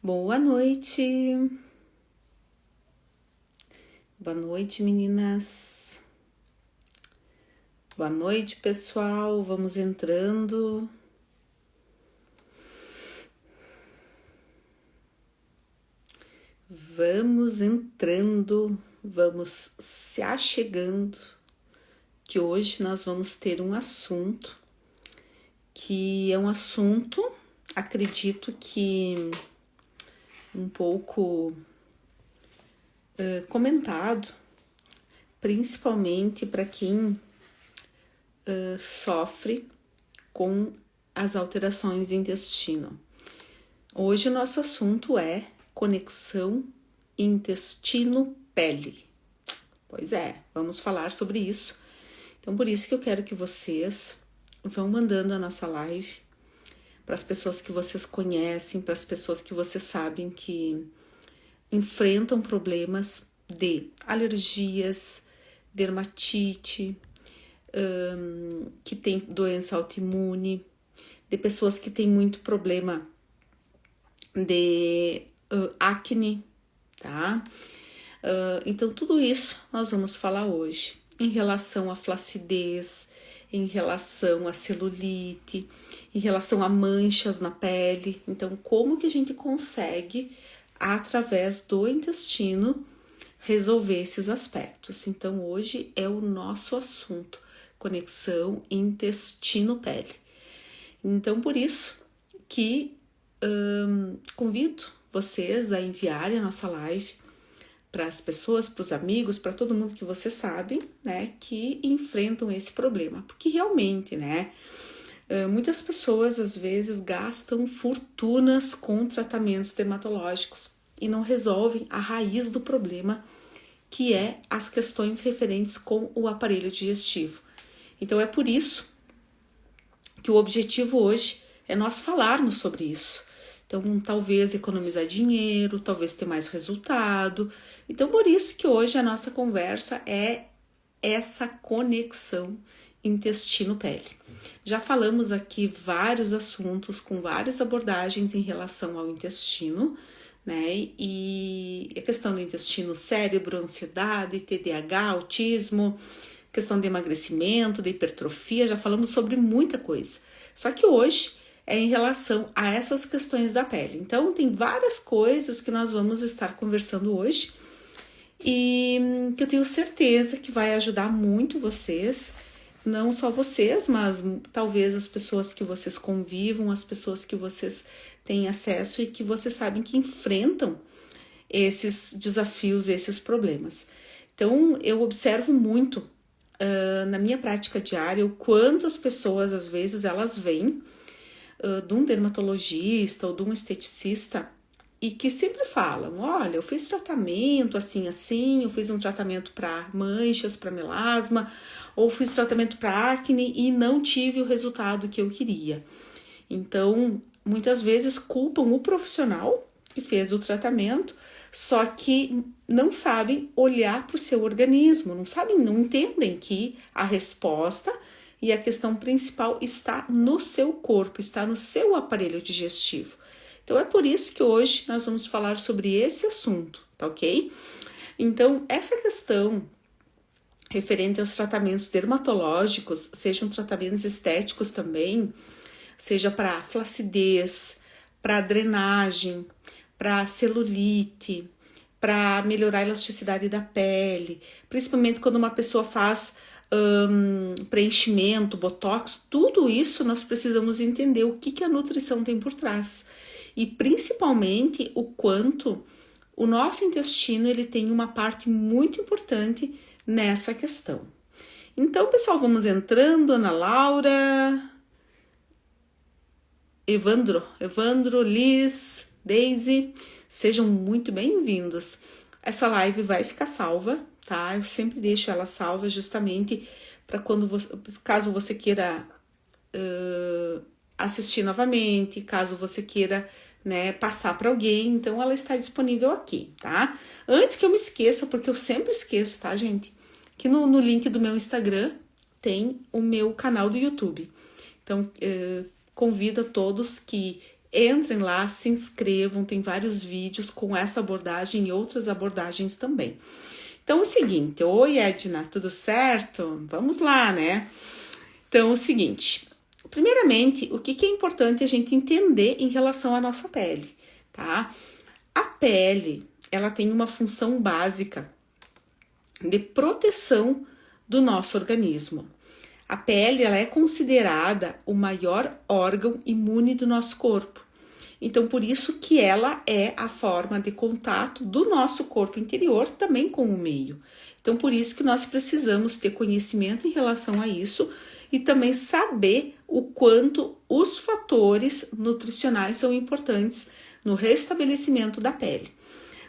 Boa noite. Boa noite, meninas. Boa noite, pessoal. Vamos entrando. Vamos se achegando, que hoje nós vamos ter um assunto que é um assunto, acredito que um pouco comentado, principalmente para quem sofre com as alterações do intestino. Hoje o nosso assunto é conexão intestino-pele. Pois é, vamos falar sobre isso. Então, por isso que eu quero que vocês vão mandando a nossa live para as pessoas que vocês conhecem, para as pessoas que vocês sabem que enfrentam problemas de alergias, dermatite, que tem doença autoimune, de pessoas que têm muito problema de acne, tá? Então, tudo isso nós vamos falar hoje, em relação à flacidez, em relação à celulite, em relação a manchas na pele. Então, como que a gente consegue, através do intestino, resolver esses aspectos? Então, hoje é o nosso assunto, conexão intestino-pele. Então, por isso que convido vocês a enviarem a nossa live para as pessoas, para os amigos, para todo mundo que vocês sabem, né, que enfrentam esse problema. Porque realmente, né, muitas pessoas às vezes gastam fortunas com tratamentos dermatológicos e não resolvem a raiz do problema, que é as questões referentes com o aparelho digestivo. Então é por isso que o objetivo hoje é nós falarmos sobre isso. Então, talvez economizar dinheiro, talvez ter mais resultado. Então, por isso que hoje a nossa conversa é essa conexão intestino-pele. Já falamos aqui vários assuntos com várias abordagens em relação ao intestino, né? E a questão do intestino, cérebro, ansiedade, TDAH, autismo, questão de emagrecimento, de hipertrofia, já falamos sobre muita coisa. Só que hoje é em relação a essas questões da pele. Então, tem várias coisas que nós vamos estar conversando hoje e que eu tenho certeza que vai ajudar muito vocês, não só vocês, mas talvez as pessoas que vocês convivam, as pessoas que vocês têm acesso e que vocês sabem que enfrentam esses desafios, esses problemas. Então, eu observo muito na minha prática diária o quanto as pessoas, às vezes, elas vêm de um dermatologista ou de um esteticista e que sempre falam, olha, eu fiz tratamento assim, eu fiz um tratamento para manchas, para melasma, ou fiz tratamento para acne e não tive o resultado que eu queria. Então, muitas vezes culpam o profissional que fez o tratamento, só que não sabem olhar para o seu organismo, não entendem que a resposta e a questão principal está no seu corpo, está no seu aparelho digestivo. Então, é por isso que hoje nós vamos falar sobre esse assunto, tá ok? Então, essa questão referente aos tratamentos dermatológicos, sejam tratamentos estéticos também, seja para flacidez, para drenagem, para celulite, para melhorar a elasticidade da pele, principalmente quando uma pessoa faz preenchimento, botox, tudo isso nós precisamos entender o que a nutrição tem por trás. E principalmente o quanto o nosso intestino ele tem uma parte muito importante nessa questão. Então, pessoal, vamos entrando. Ana Laura, Evandro, Liz, Daisy, sejam muito bem-vindos. Essa live vai ficar salva, tá? Eu sempre deixo ela salva justamente para caso você queira assistir novamente, caso você queira, né, passar para alguém, então ela está disponível aqui, tá? Antes que eu me esqueça, porque eu sempre esqueço, tá, gente? Que no link do meu Instagram tem o meu canal do YouTube. Então, convido a todos que entrem lá, se inscrevam, tem vários vídeos com essa abordagem e outras abordagens também. Então, é o seguinte, oi Edna, tudo certo? Vamos lá, né? Então, é o seguinte, primeiramente, o que é importante a gente entender em relação à nossa pele, tá? A pele, ela tem uma função básica de proteção do nosso organismo. A pele, ela é considerada o maior órgão imune do nosso corpo. Então, por isso que ela é a forma de contato do nosso corpo interior também com o meio. Então, por isso que nós precisamos ter conhecimento em relação a isso e também saber o quanto os fatores nutricionais são importantes no restabelecimento da pele.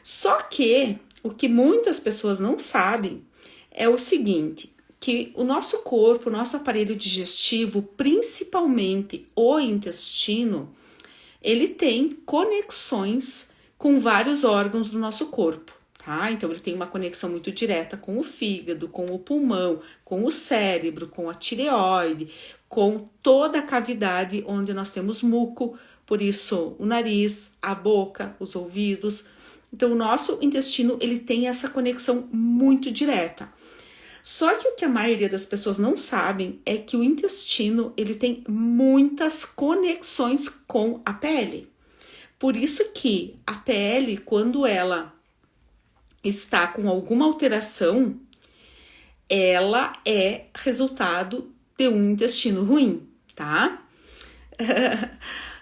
Só que o que muitas pessoas não sabem é o seguinte, que o nosso corpo, o nosso aparelho digestivo, principalmente o intestino, ele tem conexões com vários órgãos do nosso corpo, tá? Então, ele tem uma conexão muito direta com o fígado, com o pulmão, com o cérebro, com a tireoide, com toda a cavidade onde nós temos muco, por isso o nariz, a boca, os ouvidos. Então, o nosso intestino, ele tem essa conexão muito direta. Só que o que a maioria das pessoas não sabem é que o intestino, ele tem muitas conexões com a pele. Por isso que a pele, quando ela está com alguma alteração, ela é resultado de um intestino ruim, tá?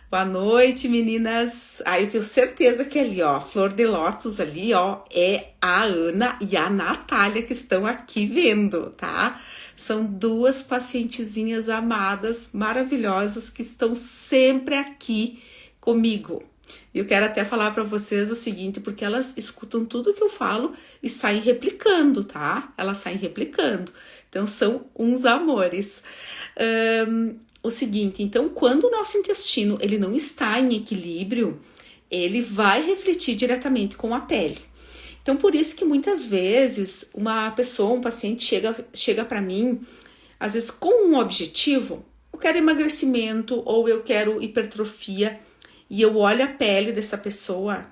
Boa noite, meninas. Eu tenho certeza que ali, ó, Flor de Lótus ali, ó, é a Ana e a Natália que estão aqui vendo, tá? São duas pacientezinhas amadas, maravilhosas, que estão sempre aqui comigo. E eu quero até falar para vocês o seguinte, porque elas escutam tudo que eu falo e saem replicando, tá? Elas saem replicando. Então, são uns amores. O seguinte, então, quando o nosso intestino ele não está em equilíbrio, ele vai refletir diretamente com a pele. Então, por isso que muitas vezes uma pessoa, um paciente chega para mim, às vezes com um objetivo, eu quero emagrecimento ou eu quero hipertrofia, e eu olho a pele dessa pessoa,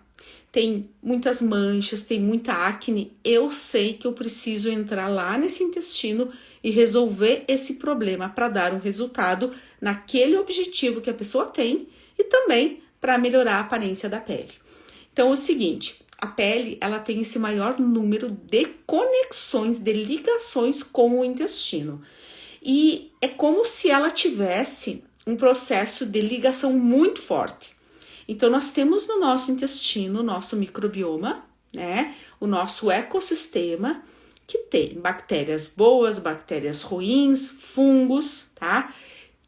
tem muitas manchas, tem muita acne, eu sei que eu preciso entrar lá nesse intestino e resolver esse problema para dar um resultado naquele objetivo que a pessoa tem e também para melhorar a aparência da pele. Então, é o seguinte, a pele, ela tem esse maior número de conexões, de ligações com o intestino. E é como se ela tivesse um processo de ligação muito forte. Então, nós temos no nosso intestino, o nosso microbioma, né? O nosso ecossistema, que tem bactérias boas, bactérias ruins, fungos, tá?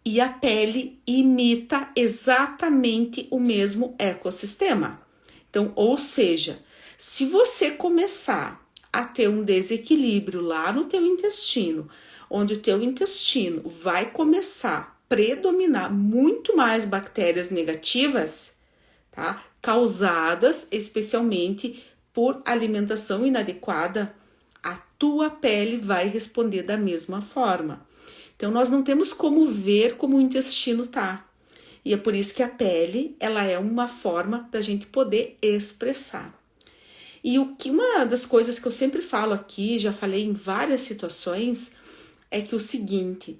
E a pele imita exatamente o mesmo ecossistema. Então, ou seja, se você começar a ter um desequilíbrio lá no teu intestino, onde o teu intestino vai começar a predominar muito mais bactérias negativas, tá? Causadas especialmente por alimentação inadequada, a tua pele vai responder da mesma forma. Então, nós não temos como ver como o intestino tá. E é por isso que a pele, ela é uma forma da gente poder expressar. E uma das coisas que eu sempre falo aqui, já falei em várias situações, é que o seguinte,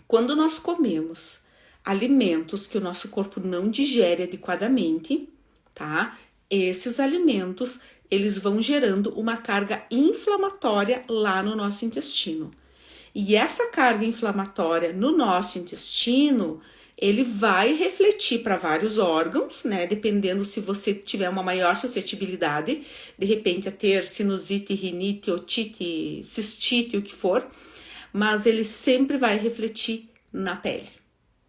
quando nós comemos alimentos que o nosso corpo não digere adequadamente, tá? Esses alimentos, eles vão gerando uma carga inflamatória lá no nosso intestino. E essa carga inflamatória no nosso intestino, ele vai refletir para vários órgãos, né? Dependendo se você tiver uma maior suscetibilidade, de repente a ter sinusite, rinite, otite, cistite, o que for, mas ele sempre vai refletir na pele,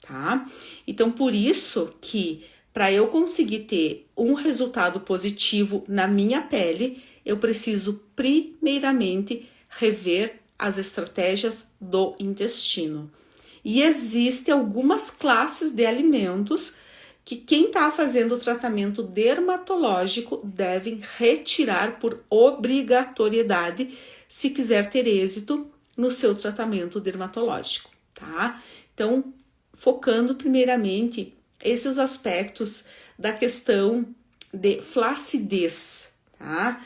tá? Então, por isso que para eu conseguir ter um resultado positivo na minha pele, eu preciso primeiramente rever as estratégias do intestino. E existem algumas classes de alimentos que quem está fazendo o tratamento dermatológico deve retirar por obrigatoriedade se quiser ter êxito no seu tratamento dermatológico, tá? Então, focando primeiramente esses aspectos da questão de flacidez, tá?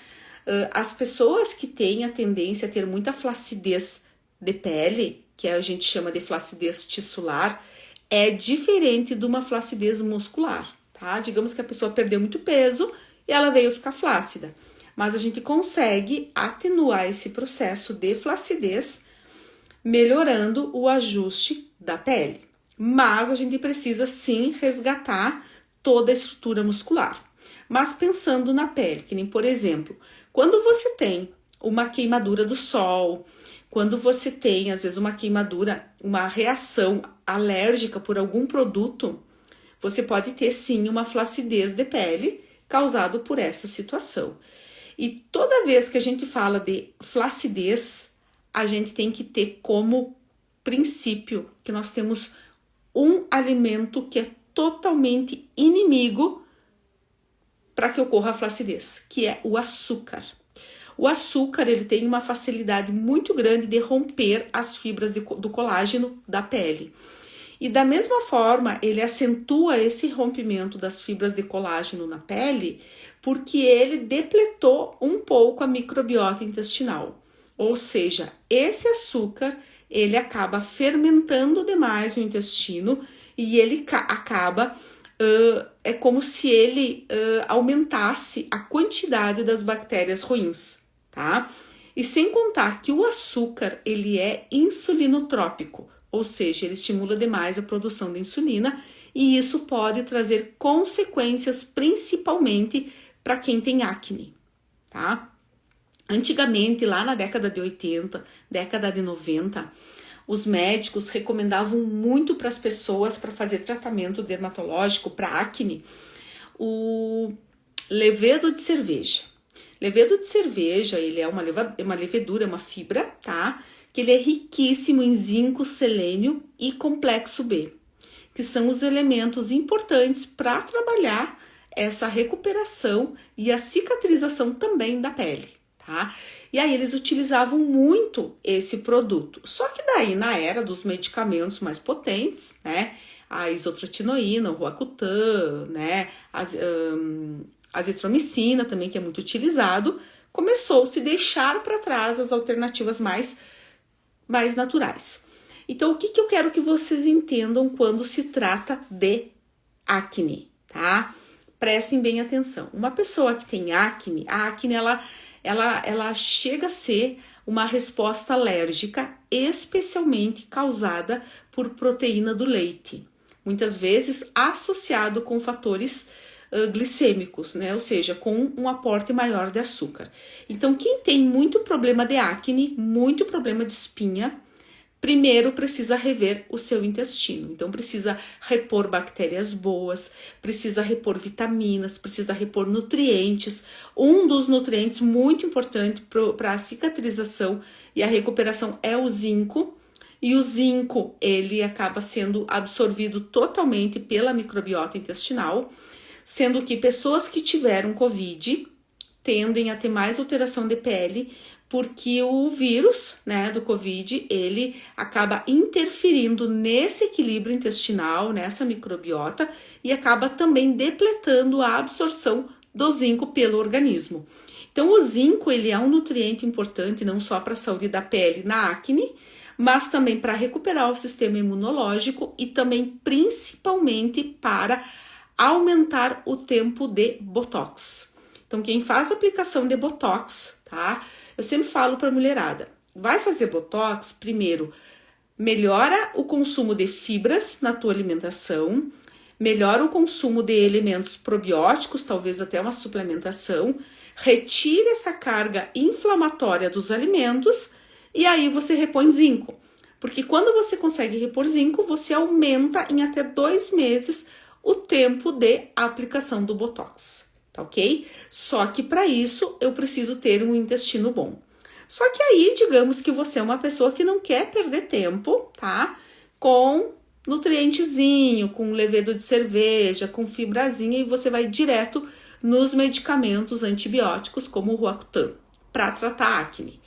As pessoas que têm a tendência a ter muita flacidez de pele, que a gente chama de flacidez tissular, é diferente de uma flacidez muscular, tá? Digamos que a pessoa perdeu muito peso e ela veio ficar flácida, mas a gente consegue atenuar esse processo de flacidez melhorando o ajuste da pele. Mas a gente precisa sim resgatar toda a estrutura muscular. Mas pensando na pele, que nem por exemplo, quando você tem uma queimadura do sol, quando você tem às vezes uma queimadura, uma reação alérgica por algum produto, você pode ter sim uma flacidez de pele causado por essa situação. E toda vez que a gente fala de flacidez, a gente tem que ter como princípio que nós temos um alimento que é totalmente inimigo para que ocorra a flacidez, que é o açúcar. O açúcar, ele tem uma facilidade muito grande de romper as fibras do colágeno da pele. E da mesma forma, ele acentua esse rompimento das fibras de colágeno na pele, porque ele depletou um pouco a microbiota intestinal. Ou seja, esse açúcar, ele acaba fermentando demais o intestino e ele acaba, é como se ele aumentasse a quantidade das bactérias ruins, tá? E sem contar que o açúcar, ele é insulinotrópico, ou seja, ele estimula demais a produção de insulina e isso pode trazer consequências principalmente para quem tem acne, tá? Antigamente, lá na década de 80, década de 90, os médicos recomendavam muito para as pessoas para fazer tratamento dermatológico para acne o levedo de cerveja. Levedo de cerveja, ele é uma levedura, uma fibra, tá? Que ele é riquíssimo em zinco, selênio e complexo B, que são os elementos importantes para trabalhar essa recuperação e a cicatrização também da pele, tá? E aí eles utilizavam muito esse produto. Só que daí, na era dos medicamentos mais potentes, né? A isotretinoína, o Roacutan, né? A azitromicina também, que é muito utilizado, começou-se a deixar para trás as alternativas mais naturais. Então, o que eu quero que vocês entendam quando se trata de acne, tá? Prestem bem atenção. Uma pessoa que tem acne, a acne, ela chega a ser uma resposta alérgica, especialmente causada por proteína do leite. Muitas vezes associado com fatores glicêmicos, né? Ou seja, com um aporte maior de açúcar. Então, quem tem muito problema de acne, muito problema de espinha, primeiro precisa rever o seu intestino. Então, precisa repor bactérias boas, precisa repor vitaminas, precisa repor nutrientes. Um dos nutrientes muito importante para a cicatrização e a recuperação é o zinco. E o zinco, ele acaba sendo absorvido totalmente pela microbiota intestinal, sendo que pessoas que tiveram Covid tendem a ter mais alteração de pele, porque o vírus, né, do Covid, ele acaba interferindo nesse equilíbrio intestinal, nessa microbiota, e acaba também depletando a absorção do zinco pelo organismo. Então, o zinco, ele é um nutriente importante não só para a saúde da pele na acne, mas também para recuperar o sistema imunológico e também principalmente para aumentar o tempo de Botox. Então, quem faz aplicação de Botox, tá? Eu sempre falo para a mulherada, vai fazer Botox, primeiro, melhora o consumo de fibras na tua alimentação, melhora o consumo de elementos probióticos, talvez até uma suplementação, retire essa carga inflamatória dos alimentos e aí você repõe zinco. Porque quando você consegue repor zinco, você aumenta em até 2 meses o tempo de aplicação do Botox, tá ok? Só que para isso eu preciso ter um intestino bom. Só que aí, digamos que você é uma pessoa que não quer perder tempo, tá? Com nutrientezinho, com levedo de cerveja, com fibrazinha, e você vai direto nos medicamentos antibióticos, como o Roacutan, para tratar acne.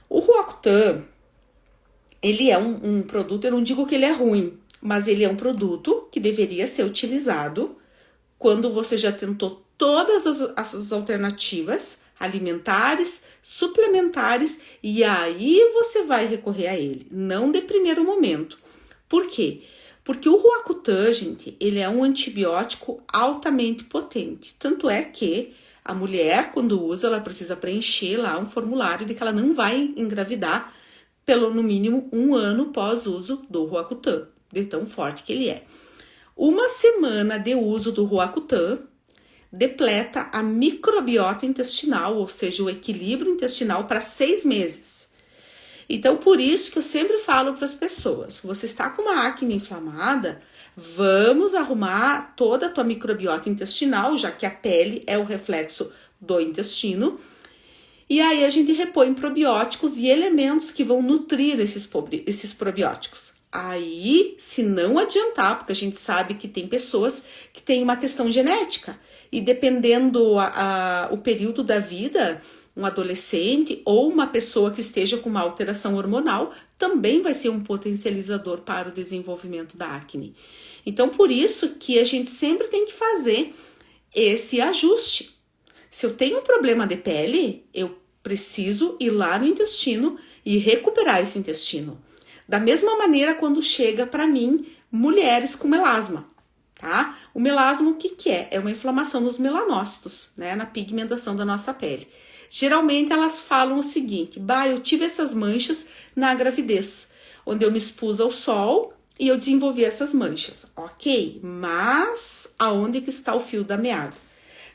O Roacutan, ele é um produto, eu não digo que ele é ruim, mas ele é um produto que deveria ser utilizado quando você já tentou todas as alternativas alimentares, suplementares, e aí você vai recorrer a ele, não de primeiro momento. Por quê? Porque o Roacutan, gente, ele é um antibiótico altamente potente. Tanto é que a mulher, quando usa, ela precisa preencher lá um formulário de que ela não vai engravidar pelo, no mínimo, 1 ano pós-uso do Roacutan, de tão forte que ele é. 1 semana de uso do Roacutan depleta a microbiota intestinal, ou seja, o equilíbrio intestinal para 6 meses. Então, por isso que eu sempre falo para as pessoas, você está com uma acne inflamada, vamos arrumar toda a tua microbiota intestinal, já que a pele é o reflexo do intestino, e aí a gente repõe probióticos e elementos que vão nutrir esses probióticos. Aí, se não adiantar, porque a gente sabe que tem pessoas que têm uma questão genética, e dependendo o período da vida, um adolescente ou uma pessoa que esteja com uma alteração hormonal também vai ser um potencializador para o desenvolvimento da acne. Então, por isso que a gente sempre tem que fazer esse ajuste. Se eu tenho um problema de pele, eu preciso ir lá no intestino e recuperar esse intestino. Da mesma maneira, quando chega para mim mulheres com melasma, tá? O melasma, o que é? É uma inflamação nos melanócitos, né? Na pigmentação da nossa pele. Geralmente elas falam o seguinte: eu tive essas manchas na gravidez, onde eu me expus ao sol e eu desenvolvi essas manchas. Ok, mas aonde que está o fio da meada?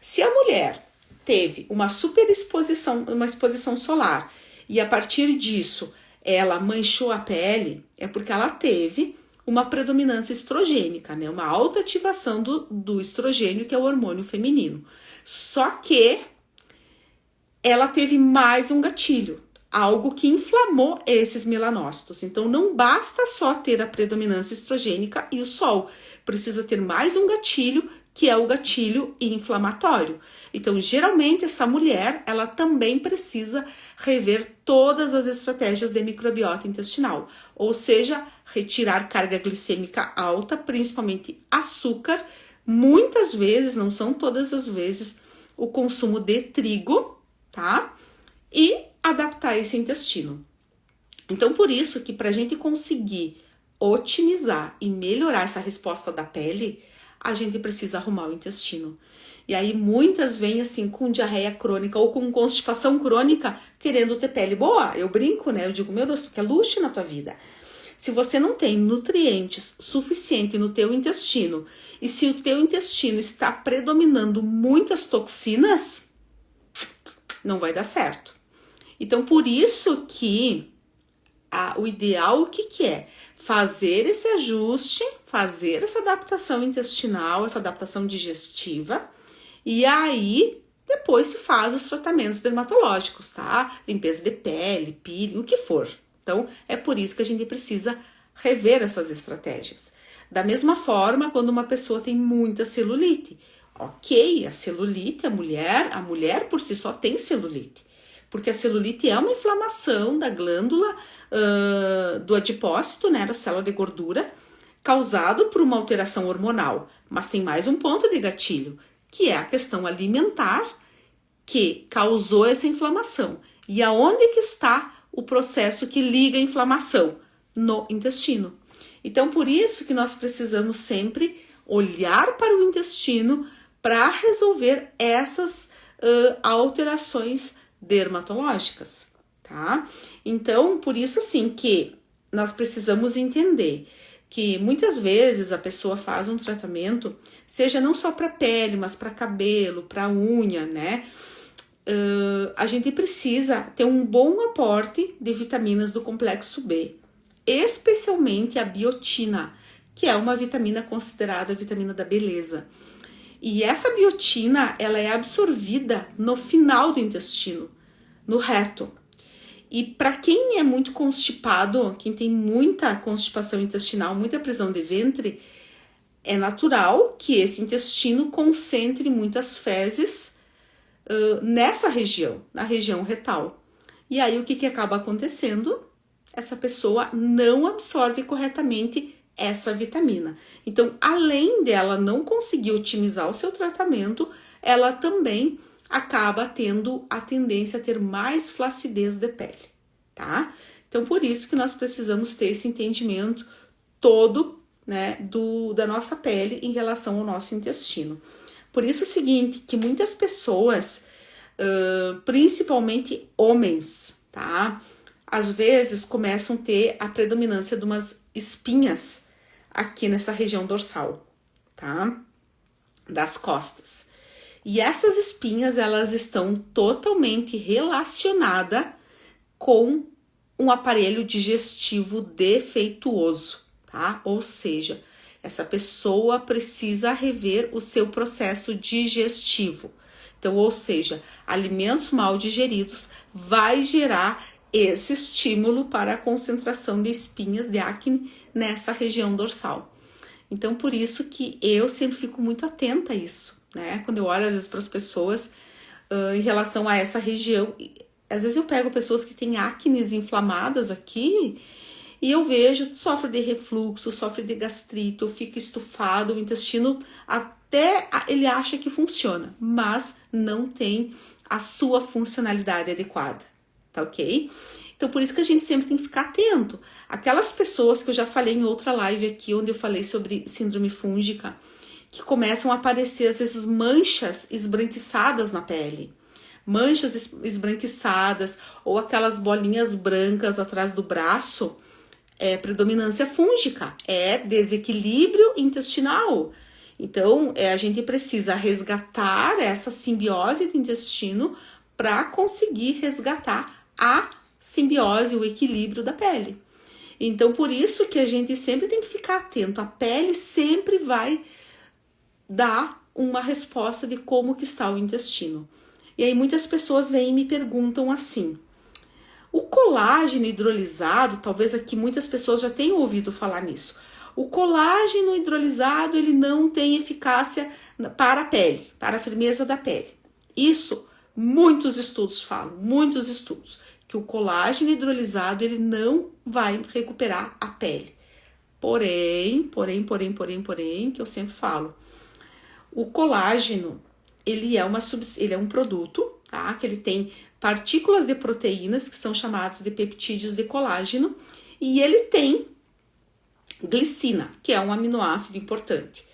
Se a mulher teve uma superexposição, uma exposição solar, e a partir disso ela manchou a pele, é porque ela teve uma predominância estrogênica, né? Uma alta ativação do estrogênio, que é o hormônio feminino. Só que ela teve mais um gatilho, algo que inflamou esses melanócitos. Então, não basta só ter a predominância estrogênica e o sol, precisa ter mais um gatilho, que é o gatilho inflamatório. Então, geralmente, essa mulher, ela também precisa rever todas as estratégias de microbiota intestinal, ou seja, retirar carga glicêmica alta, principalmente açúcar, muitas vezes, não são todas as vezes, o consumo de trigo, tá? E adaptar esse intestino. Então, por isso que para a gente conseguir otimizar e melhorar essa resposta da pele, a gente precisa arrumar o intestino. E aí muitas vêm assim com diarreia crônica ou com constipação crônica querendo ter pele boa. Eu brinco, né? Eu digo, meu Deus, tu quer luxo na tua vida. Se você não tem nutrientes suficientes no teu intestino e se o teu intestino está predominando muitas toxinas, não vai dar certo. Então, por isso que o ideal, o que é? Fazer esse ajuste, fazer essa adaptação intestinal, essa adaptação digestiva, e aí depois se faz os tratamentos dermatológicos, tá? Limpeza de pele, peeling, o que for. Então, é por isso que a gente precisa rever essas estratégias. Da mesma forma, quando uma pessoa tem muita celulite. Ok, a celulite, a mulher por si só tem celulite. Porque a celulite é uma inflamação da glândula do adipócito, né, da célula de gordura, causado por uma alteração hormonal. Mas tem mais um ponto de gatilho, que é a questão alimentar que causou essa inflamação. E aonde que está o processo que liga a inflamação? No intestino. Então, por isso que nós precisamos sempre olhar para o intestino para resolver essas alterações dermatológicas, tá? Então, por isso assim que nós precisamos entender que muitas vezes a pessoa faz um tratamento, seja não só para pele, mas para cabelo, para unha, né? A gente precisa ter um bom aporte de vitaminas do complexo B, especialmente a biotina, que é uma vitamina considerada a vitamina da beleza. E essa biotina, ela é absorvida no final do intestino, no reto. E para quem é muito constipado, quem tem muita constipação intestinal, muita prisão de ventre, é natural que esse intestino concentre muitas fezes nessa região, na região retal. E aí o que acaba acontecendo? Essa pessoa não absorve corretamente essa vitamina. Então, além dela não conseguir otimizar o seu tratamento, ela também acaba tendo a tendência a ter mais flacidez de pele, tá? Então, por isso que nós precisamos ter esse entendimento todo, né, da nossa pele em relação ao nosso intestino. Por isso é o seguinte, que muitas pessoas, principalmente homens, tá? Às vezes começam a ter a predominância de umas espinhas aqui nessa região dorsal, tá? Das costas. E essas espinhas, elas estão totalmente relacionadas com um aparelho digestivo defeituoso, tá? Ou seja, essa pessoa precisa rever o seu processo digestivo. Então, ou seja, alimentos mal digeridos vai gerar esse estímulo para a concentração de espinhas de acne nessa região dorsal. Então, por isso que eu sempre fico muito atenta a isso, né? Quando eu olho, às vezes, para as pessoas em relação a essa região. Às vezes eu pego pessoas que têm acnes inflamadas aqui e eu vejo, sofre de refluxo, sofre de gastrite, fica estufado, o intestino até ele acha que funciona, mas não tem a sua funcionalidade adequada, tá ok? Então, por isso que a gente sempre tem que ficar atento. Aquelas pessoas que eu já falei em outra live aqui, onde eu falei sobre síndrome fúngica, que começam a aparecer, às vezes, manchas esbranquiçadas na pele. Manchas esbranquiçadas ou aquelas bolinhas brancas atrás do braço, é predominância fúngica, é desequilíbrio intestinal. Então, a gente precisa resgatar essa simbiose do intestino para conseguir resgatar a simbiose, o equilíbrio da pele. Então, por isso que a gente sempre tem que ficar atento. A pele sempre vai dar uma resposta de como que está o intestino. E aí muitas pessoas vêm e me perguntam assim, o colágeno hidrolisado, talvez aqui muitas pessoas já tenham ouvido falar nisso, o colágeno hidrolisado ele não tem eficácia para a pele, para a firmeza da pele. Isso, muitos estudos falam, muitos estudos, que o colágeno hidrolisado ele não vai recuperar a pele. Porém, que eu sempre falo, o colágeno, ele é um produto, tá? Que ele tem partículas de proteínas, que são chamados de peptídeos de colágeno, e ele tem glicina, que é um aminoácido importante.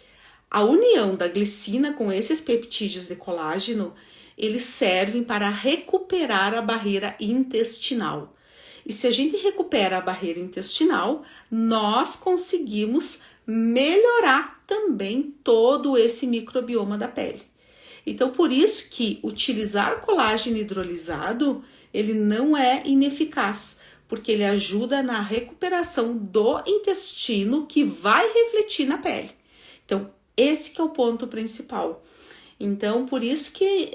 A união da glicina com esses peptídeos de colágeno, eles servem para recuperar a barreira intestinal. E se a gente recupera a barreira intestinal, nós conseguimos melhorar também todo esse microbioma da pele. Então, por isso que utilizar colágeno hidrolisado, ele não é ineficaz, porque ele ajuda na recuperação do intestino que vai refletir na pele. Então, esse que é o ponto principal. Então, por isso que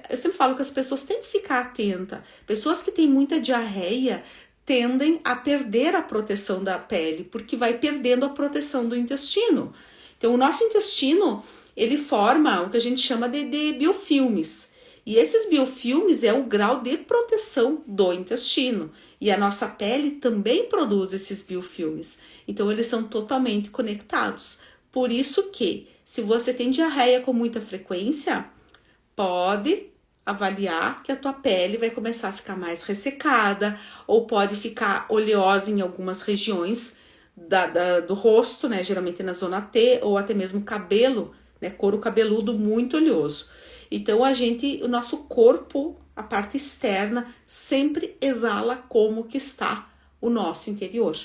eu sempre falo que as pessoas têm que ficar atentas. Pessoas que têm muita diarreia tendem a perder a proteção da pele, porque vai perdendo a proteção do intestino. Então, o nosso intestino, ele forma o que a gente chama de biofilmes. E esses biofilmes é o grau de proteção do intestino. E a nossa pele também produz esses biofilmes. Então, eles são totalmente conectados. Por isso que, se você tem diarreia com muita frequência, pode avaliar que a tua pele vai começar a ficar mais ressecada ou pode ficar oleosa em algumas regiões do rosto, né? Geralmente na zona T, ou até mesmo cabelo, né? Couro cabeludo muito oleoso. Então, o nosso corpo, a parte externa, sempre exala como que está o nosso interior.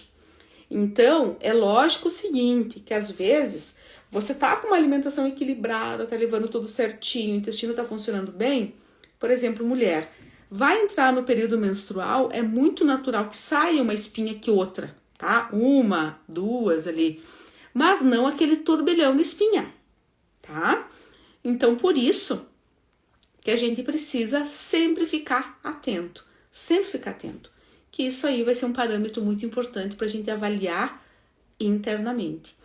Então, é lógico o seguinte, que às vezes você tá com uma alimentação equilibrada, tá levando tudo certinho, o intestino tá funcionando bem. Por exemplo, mulher, vai entrar no período menstrual, é muito natural que saia uma espinha que outra, tá? Uma, duas ali, mas não aquele turbilhão de espinha, tá? Então, por isso que a gente precisa sempre ficar atento, que isso aí vai ser um parâmetro muito importante para a gente avaliar internamente.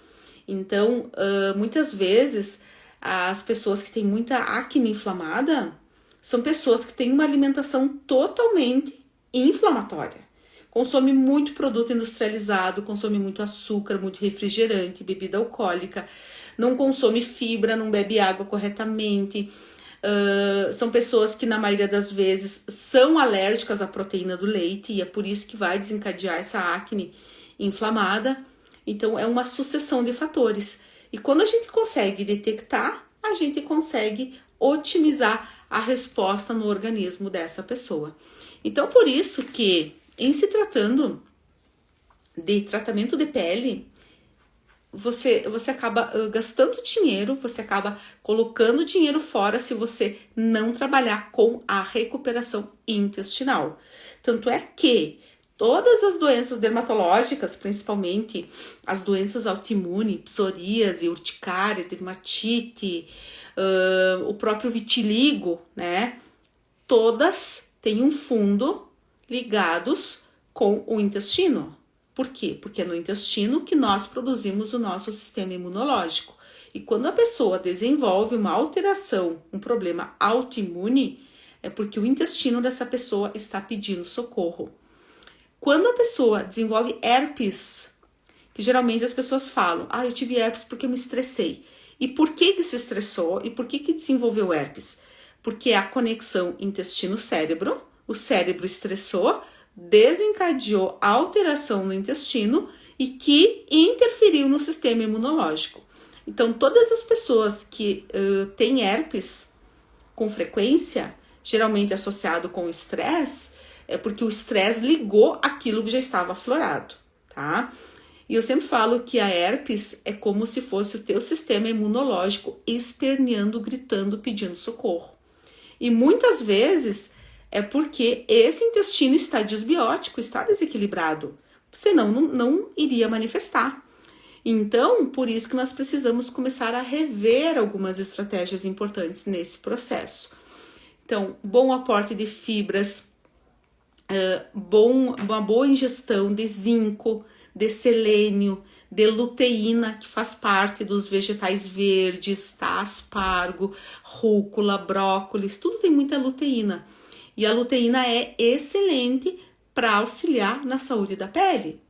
Então, muitas vezes, as pessoas que têm muita acne inflamada são pessoas que têm uma alimentação totalmente inflamatória. consome muito produto industrializado, consome muito açúcar, muito refrigerante, bebida alcoólica, não consome fibra, não bebe água corretamente. São pessoas que na maioria das vezes são alérgicas à proteína do leite e é por isso que vai desencadear essa acne inflamada. Então é uma sucessão de fatores. E quando a gente consegue detectar, a gente consegue otimizar a resposta no organismo dessa pessoa. Então por isso que em se tratando de tratamento de pele, você acaba gastando dinheiro, você acaba colocando dinheiro fora se você não trabalhar com a recuperação intestinal. Tanto é que todas as doenças dermatológicas, principalmente as doenças autoimunes, psoríase, urticária, dermatite, o próprio vitiligo, né? Todas têm um fundo ligados com o intestino. Por quê? Porque é no intestino que nós produzimos o nosso sistema imunológico. E quando a pessoa desenvolve uma alteração, um problema autoimune, é porque o intestino dessa pessoa está pedindo socorro. Quando a pessoa desenvolve herpes, que geralmente as pessoas falam, eu tive herpes porque eu me estressei. E por que se estressou? E por que desenvolveu herpes? Porque é a conexão intestino-cérebro, o cérebro estressou, desencadeou a alteração no intestino e que interferiu no sistema imunológico. Então, todas as pessoas que têm herpes com frequência, geralmente associado com o estresse, é porque o estresse ligou aquilo que já estava aflorado, tá? E eu sempre falo que a herpes é como se fosse o teu sistema imunológico esperneando, gritando, pedindo socorro. E muitas vezes é porque esse intestino está desbiótico, está desequilibrado, senão não iria manifestar. Então, por isso que nós precisamos começar a rever algumas estratégias importantes nesse processo. Então, bom aporte de fibras, uma boa ingestão de zinco, de selênio, de luteína, que faz parte dos vegetais verdes, tá? Aspargo, rúcula, brócolis, tudo tem muita luteína. E a luteína é excelente para auxiliar na saúde da pele,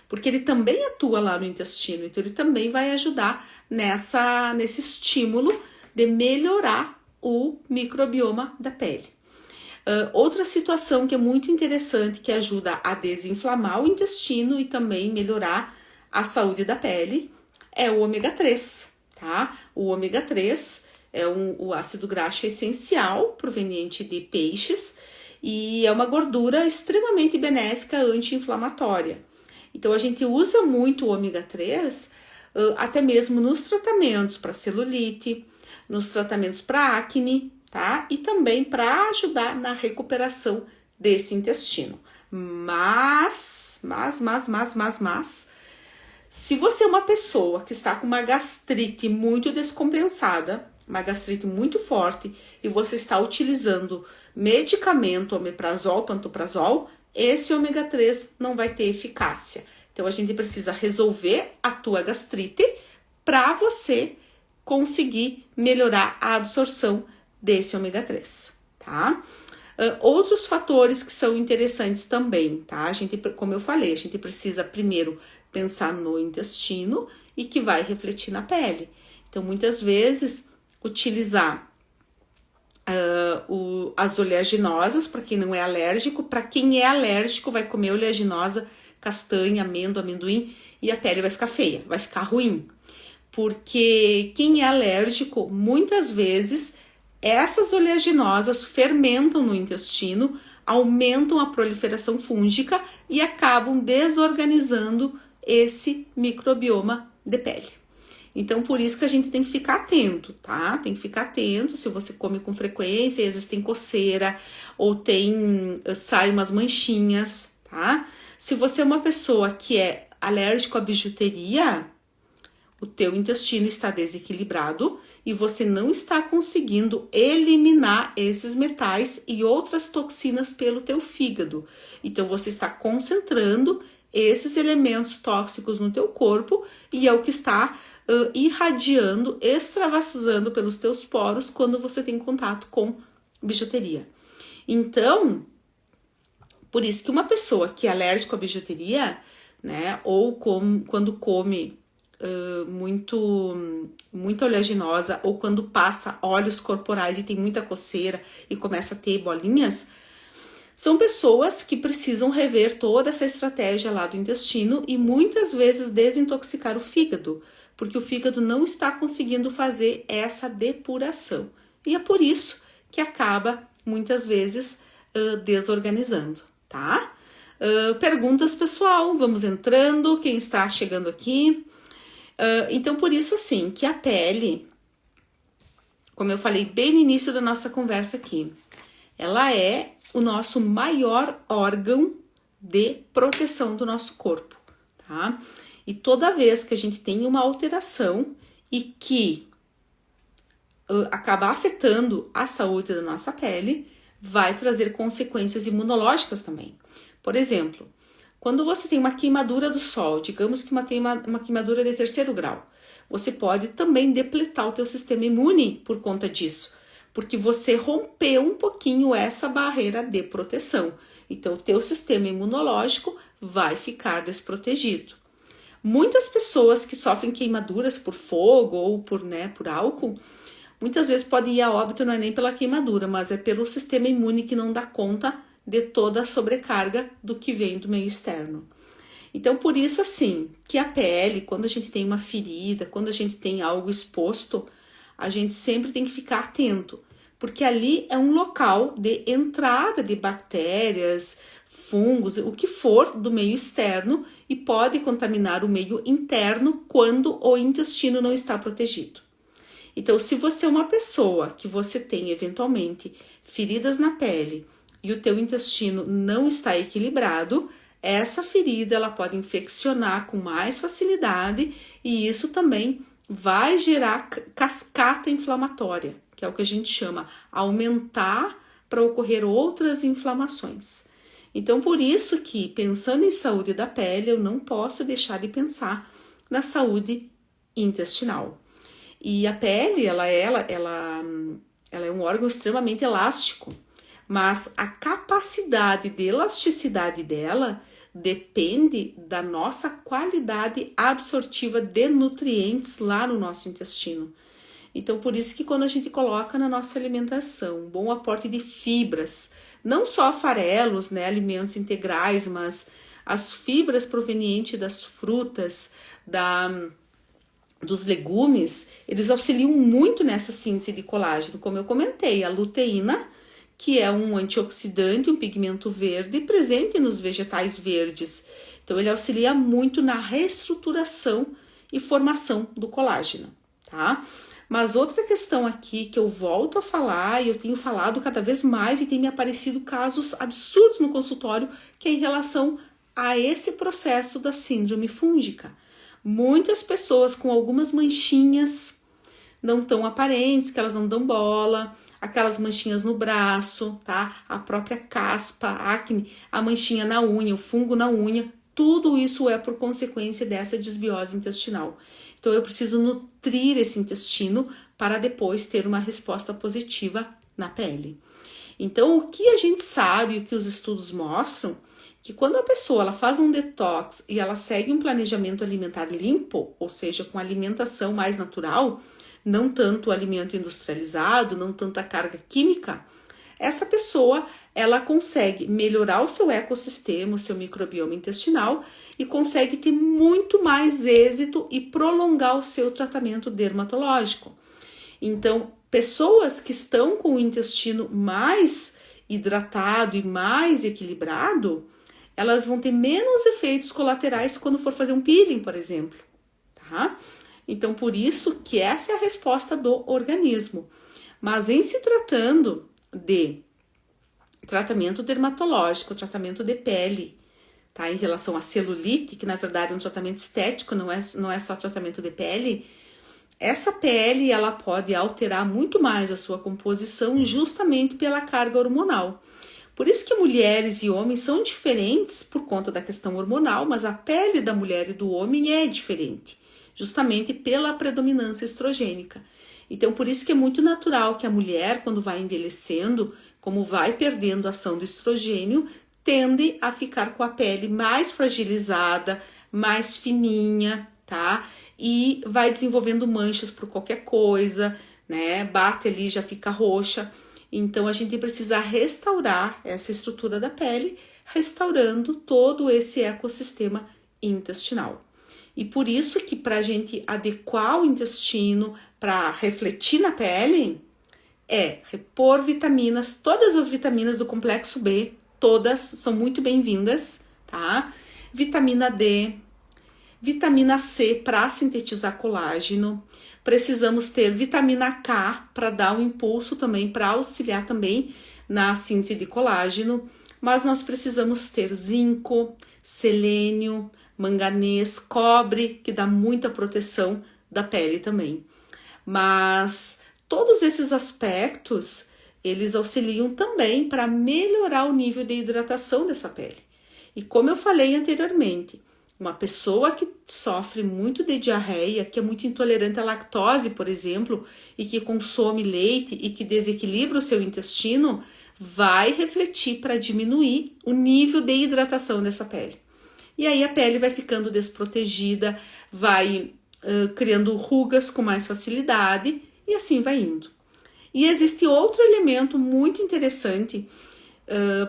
porque ele também atua lá no intestino, então ele também vai ajudar nesse estímulo de melhorar o microbioma da pele. Outra situação que é muito interessante, que ajuda a desinflamar o intestino e também melhorar a saúde da pele, é o ômega 3, tá? O ômega 3 é o ácido graxo essencial proveniente de peixes e é uma gordura extremamente benéfica anti-inflamatória. Então a gente usa muito o ômega 3 até mesmo nos tratamentos para celulite, nos tratamentos para acne, tá? E também para ajudar na recuperação desse intestino. Mas, se você é uma pessoa que está com uma gastrite muito descompensada, uma gastrite muito forte, e você está utilizando medicamento, omeprazol, pantoprazol, esse ômega 3 não vai ter eficácia. Então, a gente precisa resolver a tua gastrite para você conseguir melhorar a absorção desse ômega 3, tá? Outros fatores que são interessantes também, tá? Como eu falei, a gente precisa primeiro pensar no intestino e que vai refletir na pele. Então, muitas vezes, utilizar as oleaginosas, para quem não é alérgico. Para quem é alérgico, vai comer oleaginosa, castanha, amêndoa, amendoim, e a pele vai ficar feia, vai ficar ruim. Porque quem é alérgico, muitas vezes, essas oleaginosas fermentam no intestino, aumentam a proliferação fúngica e acabam desorganizando esse microbioma de pele. Então, por isso que a gente tem que ficar atento, tá? Tem que ficar atento se você come com frequência, e às vezes tem coceira ou sai umas manchinhas, tá? Se você é uma pessoa que é alérgico à bijuteria, o teu intestino está desequilibrado e você não está conseguindo eliminar esses metais e outras toxinas pelo teu fígado. Então, você está concentrando esses elementos tóxicos no teu corpo e é o que está irradiando, extravasando pelos teus poros quando você tem contato com bijuteria. Então, Por isso que uma pessoa que é alérgica à bijuteria, né, ou quando come muito oleaginosa, ou quando passa óleos corporais e tem muita coceira e começa a ter bolinhas, são pessoas que precisam rever toda essa estratégia lá do intestino e muitas vezes desintoxicar o fígado, porque o fígado não está conseguindo fazer essa depuração. E é por isso que acaba, muitas vezes, desorganizando, tá? Perguntas, pessoal, vamos entrando, quem está chegando aqui. Então, por isso, assim, que a pele, como eu falei bem no início da nossa conversa aqui, ela é o nosso maior órgão de proteção do nosso corpo, tá? E toda vez que a gente tem uma alteração e que acaba afetando a saúde da nossa pele, vai trazer consequências imunológicas também. Por exemplo, quando você tem uma queimadura do sol, digamos que tem uma queimadura de 3º grau, você pode também depletar o teu sistema imune por conta disso, porque você rompeu um pouquinho essa barreira de proteção. Então, o teu sistema imunológico vai ficar desprotegido. Muitas pessoas que sofrem queimaduras por fogo ou por álcool, muitas vezes podem ir a óbito, não é nem pela queimadura, mas é pelo sistema imune que não dá conta de toda a sobrecarga do que vem do meio externo. Então, por isso, assim, que a pele, quando a gente tem uma ferida, quando a gente tem algo exposto, a gente sempre tem que ficar atento, porque ali é um local de entrada de bactérias, fungos, o que for do meio externo e pode contaminar o meio interno quando o intestino não está protegido. Então, se você é uma pessoa que você tem eventualmente feridas na pele e o teu intestino não está equilibrado, essa ferida ela pode infeccionar com mais facilidade e isso também vai gerar cascata inflamatória, que é o que a gente chama, aumentar para ocorrer outras inflamações. Então, por isso que, pensando em saúde da pele, eu não posso deixar de pensar na saúde intestinal. E a pele, ela é um órgão extremamente elástico, mas a capacidade de elasticidade dela depende da nossa qualidade absortiva de nutrientes lá no nosso intestino. Então, por isso que quando a gente coloca na nossa alimentação um bom aporte de fibras, não só farelos, né, alimentos integrais, mas as fibras provenientes das frutas, dos legumes, eles auxiliam muito nessa síntese de colágeno, como eu comentei, a luteína, que é um antioxidante, um pigmento verde presente nos vegetais verdes. Então, ele auxilia muito na reestruturação e formação do colágeno, tá? Mas outra questão aqui que eu volto a falar, e eu tenho falado cada vez mais, e tem me aparecido casos absurdos no consultório, que é em relação a esse processo da síndrome fúngica. Muitas pessoas com algumas manchinhas não tão aparentes, que elas não dão bola, aquelas manchinhas no braço, tá? A própria caspa, acne, a manchinha na unha, o fungo na unha, tudo isso é por consequência dessa desbiose intestinal. Então, eu preciso nutrir esse intestino para depois ter uma resposta positiva na pele. Então, o que a gente sabe, o que os estudos mostram, que quando a pessoa ela faz um detox e ela segue um planejamento alimentar limpo, ou seja, com alimentação mais natural, não tanto alimento industrializado, não tanta carga química, essa pessoa ela consegue melhorar o seu ecossistema, o seu microbioma intestinal e consegue ter muito mais êxito e prolongar o seu tratamento dermatológico. Então, pessoas que estão com o intestino mais hidratado e mais equilibrado, elas vão ter menos efeitos colaterais quando for fazer um peeling, por exemplo, tá? Então, por isso que essa é a resposta do organismo. Mas em se tratando de tratamento dermatológico, tratamento de pele, tá? Em relação à celulite, que na verdade é um tratamento estético, não é só tratamento de pele, essa pele ela pode alterar muito mais a sua composição justamente pela carga hormonal. Por isso que mulheres e homens são diferentes por conta da questão hormonal, mas a pele da mulher e do homem é diferente, justamente pela predominância estrogênica. Então, por isso que é muito natural que a mulher, quando vai envelhecendo, como vai perdendo a ação do estrogênio, tende a ficar com a pele mais fragilizada, mais fininha, tá? E vai desenvolvendo manchas por qualquer coisa, né? Bate ali, já fica roxa. Então, a gente precisa restaurar essa estrutura da pele, restaurando todo esse ecossistema intestinal. E por isso que para a gente adequar o intestino para refletir na pele, repor vitaminas, todas as vitaminas do complexo B, todas são muito bem-vindas, tá? Vitamina D, vitamina C para sintetizar colágeno. Precisamos ter vitamina K para dar um impulso também, para auxiliar também na síntese de colágeno. Mas nós precisamos ter zinco, selênio, manganês, cobre, que dá muita proteção da pele também. Mas todos esses aspectos, eles auxiliam também para melhorar o nível de hidratação dessa pele. E como eu falei anteriormente, uma pessoa que sofre muito de diarreia, que é muito intolerante à lactose, por exemplo, e que consome leite e que desequilibra o seu intestino, vai refletir para diminuir o nível de hidratação dessa pele. E aí a pele vai ficando desprotegida, vai criando rugas com mais facilidade e assim vai indo. E existe outro elemento muito interessante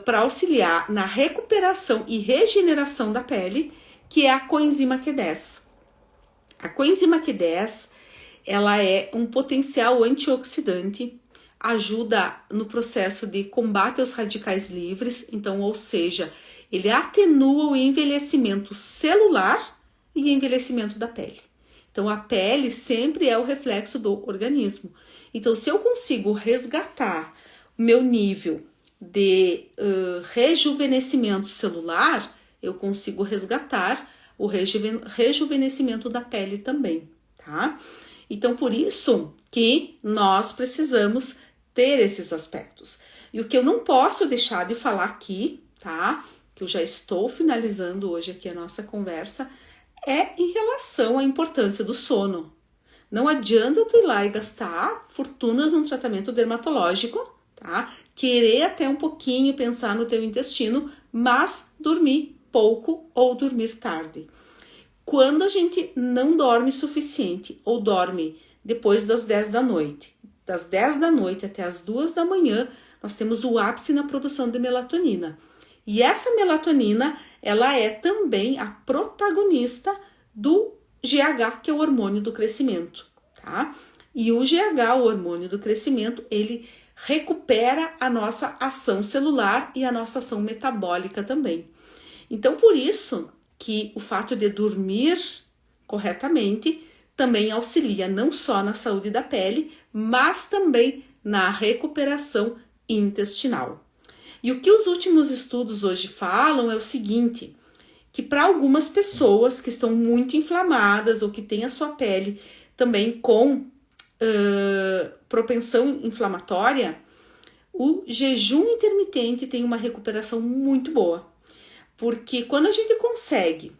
para auxiliar na recuperação e regeneração da pele, que é a coenzima Q10. A coenzima Q10, ela é um potencial antioxidante, ajuda no processo de combate aos radicais livres, então, ou seja, ele atenua o envelhecimento celular e envelhecimento da pele. Então, a pele sempre é o reflexo do organismo. Então, se eu consigo resgatar o meu nível de rejuvenescimento celular, eu consigo resgatar o rejuvenescimento da pele também, tá? Então, por isso que nós precisamos ter esses aspectos. E o que eu não posso deixar de falar aqui, tá? Que eu já estou finalizando hoje aqui a nossa conversa, é em relação à importância do sono. Não adianta tu ir lá e gastar fortunas num tratamento dermatológico, tá? Querer até um pouquinho pensar no teu intestino, mas dormir pouco ou dormir tarde. Quando a gente não dorme suficiente ou dorme depois das 10 da noite, das 10 da noite até as 2 da manhã, nós temos o ápice na produção de melatonina. E essa melatonina, ela é também a protagonista do GH, que é o hormônio do crescimento, tá? E o GH, o hormônio do crescimento, ele recupera a nossa ação celular e a nossa ação metabólica também. Então, por isso que o fato de dormir corretamente também auxilia não só na saúde da pele, mas também na recuperação intestinal. E o que os últimos estudos hoje falam é o seguinte, que para algumas pessoas que estão muito inflamadas ou que têm a sua pele também com propensão inflamatória, o jejum intermitente tem uma recuperação muito boa. Porque quando a gente consegue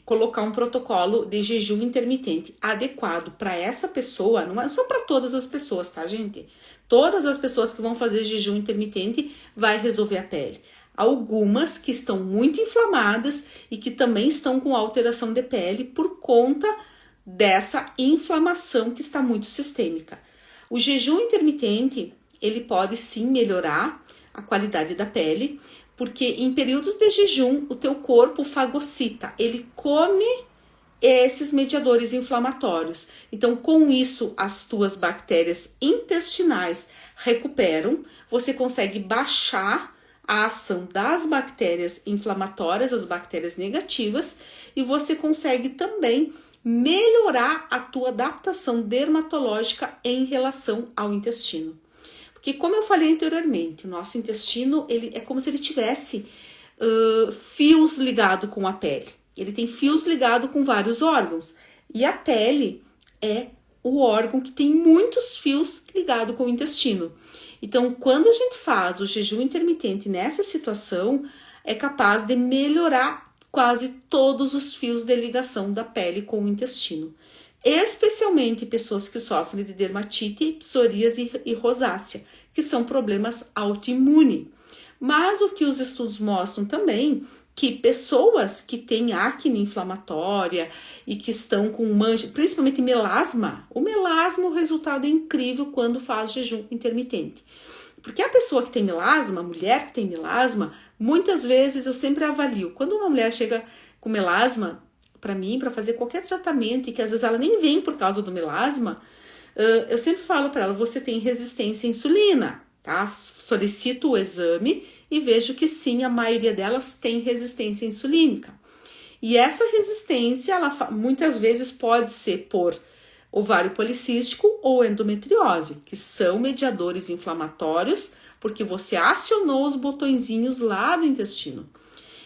colocar um protocolo de jejum intermitente adequado para essa pessoa, não é só para todas as pessoas, tá, gente? Todas as pessoas que vão fazer jejum intermitente vai resolver a pele. Algumas que estão muito inflamadas e que também estão com alteração de pele por conta dessa inflamação que está muito sistêmica. O jejum intermitente, ele pode sim melhorar a qualidade da pele, porque em períodos de jejum o teu corpo fagocita, ele come esses mediadores inflamatórios. Então, com isso, as tuas bactérias intestinais recuperam, você consegue baixar a ação das bactérias inflamatórias, as bactérias negativas, e você consegue também melhorar a tua adaptação dermatológica em relação ao intestino. Porque, como eu falei anteriormente, o nosso intestino ele é como se ele tivesse fios ligados com a pele. Ele tem fios ligados com vários órgãos. E a pele é o órgão que tem muitos fios ligados com o intestino. Então, quando a gente faz o jejum intermitente nessa situação, é capaz de melhorar quase todos os fios de ligação da pele com o intestino. Especialmente pessoas que sofrem de dermatite, psoríase e rosácea, que são problemas autoimunes. Mas o que os estudos mostram também, que pessoas que têm acne inflamatória e que estão com mancha, principalmente melasma, o resultado é incrível quando faz jejum intermitente. Porque a pessoa que tem melasma, a mulher que tem melasma, muitas vezes eu sempre avalio. Quando uma mulher chega com melasma para mim, para fazer qualquer tratamento, e que às vezes ela nem vem por causa do melasma, eu sempre falo para ela, você tem resistência à insulina, tá? Solicito o exame e vejo que sim, a maioria delas tem resistência insulínica. E essa resistência, ela muitas vezes pode ser por ovário policístico ou endometriose, que são mediadores inflamatórios, porque você acionou os botõezinhos lá do intestino.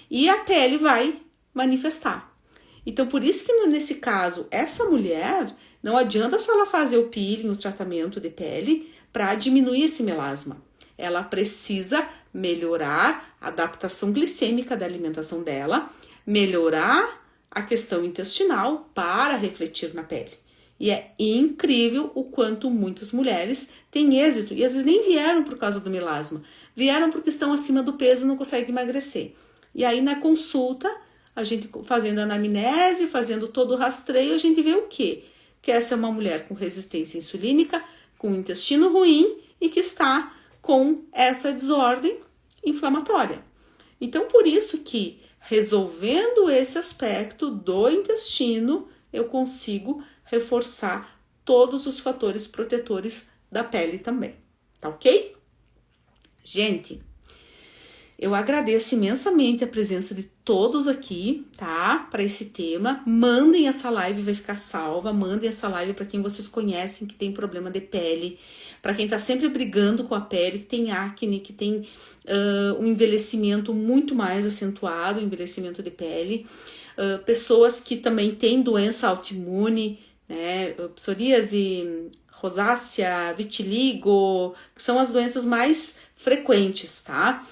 E a pele vai manifestar. Então, por isso que nesse caso, essa mulher, não adianta só ela fazer o peeling, o tratamento de pele, para diminuir esse melasma. Ela precisa melhorar a adaptação glicêmica da alimentação dela, melhorar a questão intestinal para refletir na pele. E é incrível o quanto muitas mulheres têm êxito, e às vezes nem vieram por causa do melasma, vieram porque estão acima do peso e não conseguem emagrecer. E aí na consulta, a gente fazendo anamnese, fazendo todo o rastreio, a gente vê o quê? Que essa é uma mulher com resistência insulínica, com intestino ruim e que está com essa desordem inflamatória. Então, por isso que resolvendo esse aspecto do intestino, eu consigo reforçar todos os fatores protetores da pele também, tá ok? Gente, eu agradeço imensamente a presença de todos aqui, tá? Para esse tema. Mandem essa live, vai ficar salva. Mandem essa live para quem vocês conhecem que tem problema de pele, para quem tá sempre brigando com a pele, que tem acne, que tem um envelhecimento muito mais acentuado, envelhecimento de pele. Pessoas que também têm doença autoimune, né? Psoríase, rosácea, vitiligo, que são as doenças mais frequentes, tá?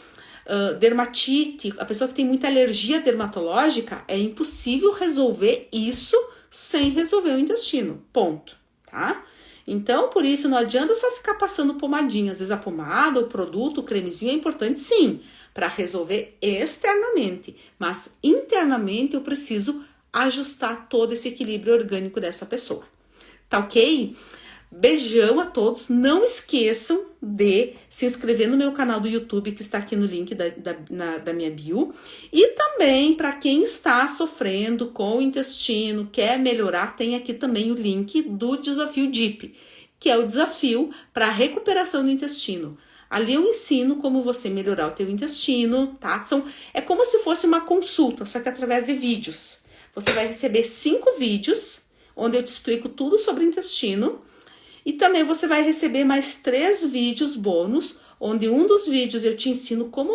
Dermatite, a pessoa que tem muita alergia dermatológica, é impossível resolver isso sem resolver o intestino, ponto, tá? Então, por isso, não adianta só ficar passando pomadinha. Às vezes a pomada, o produto, o cremezinho é importante sim, para resolver externamente, mas internamente eu preciso ajustar todo esse equilíbrio orgânico dessa pessoa, tá ok? Beijão a todos, não esqueçam de se inscrever no meu canal do YouTube, que está aqui no link da minha bio, e também para quem está sofrendo com o intestino, quer melhorar, tem aqui também o link do desafio DIP, que é o desafio para a recuperação do intestino. Ali eu ensino como você melhorar o teu intestino, tá? É como se fosse uma consulta, só que através de vídeos. Você vai receber 5 vídeos, onde eu te explico tudo sobre o intestino. E também você vai receber mais 3 vídeos bônus, onde um dos vídeos eu te ensino como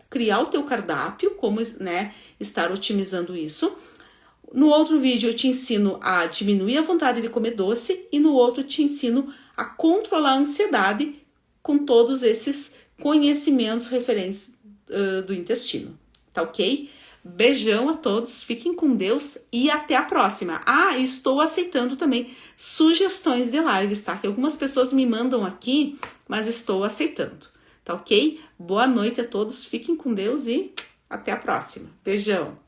criar o teu cardápio, como, né, estar otimizando isso. No outro vídeo eu te ensino a diminuir a vontade de comer doce e no outro eu te ensino a controlar a ansiedade com todos esses conhecimentos referentes do intestino, tá ok? Beijão a todos, fiquem com Deus e até a próxima. Estou aceitando também sugestões de lives, tá? Que algumas pessoas me mandam aqui, mas estou aceitando, tá ok? Boa noite a todos, fiquem com Deus e até a próxima. Beijão!